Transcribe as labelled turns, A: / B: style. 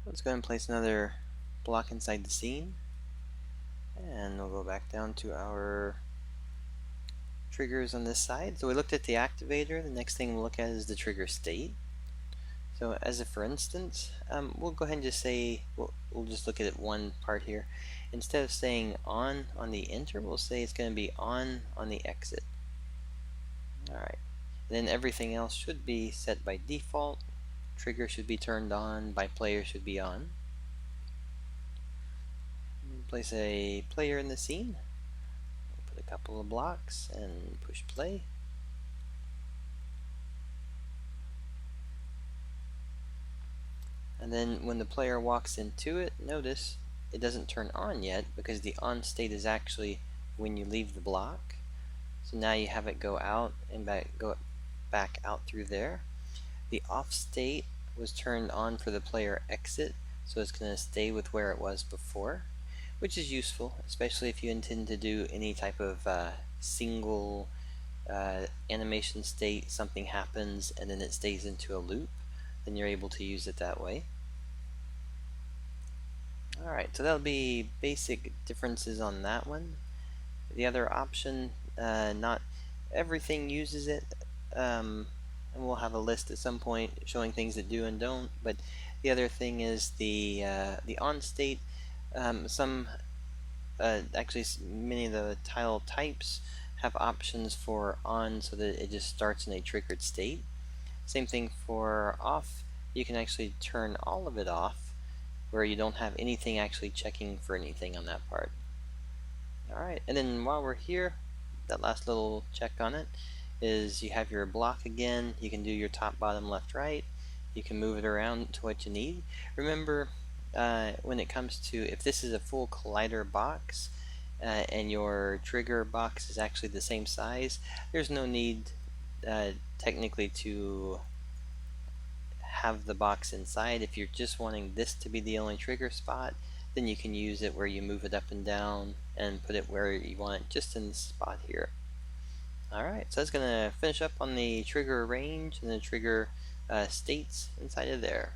A: Let's go ahead and place another block inside the scene, and we'll go back down to our triggers on this side. So we looked at the activator. The next thing we'll look at is the trigger state. So as a for instance, we'll go ahead and just say, we'll just look at one part here. Instead of saying on the enter, we'll say it's going to be on the exit. Alright, then everything else should be set by default. Trigger should be turned on, by player should be on. Place a player in the scene. Put a couple of blocks and push play. And then when the player walks into it, notice it doesn't turn on yet because the on state is actually when you leave the block. So now you have it go out and go back out through there. The off state was turned on for the player exit, so it's going to stay with where it was before, which is useful, especially if you intend to do any type of single animation state, something happens and then it stays into a loop, then you're able to use it that way. Alright, so that'll be basic differences on that one. The other option, not everything uses it, and we'll have a list at some point showing things that do and don't, but the other thing is the on state. Actually many of the tile types have options for on so that it just starts in a triggered state. Same thing for off. You can actually turn all of it off where you don't have anything actually checking for anything on that part. Alright, and then while we're here, that last little check on it is you have your block again. You can do your top, bottom, left, right. You can move it around to what you need. Remember, when it comes to, if this is a full collider box and your trigger box is actually the same size, there's no need technically to have the box inside. If you're just wanting this to be the only trigger spot, then you can use it where you move it up and down and put it where you want it, just in this spot here. Alright, so that's going to finish up on the trigger range and the trigger states inside of there.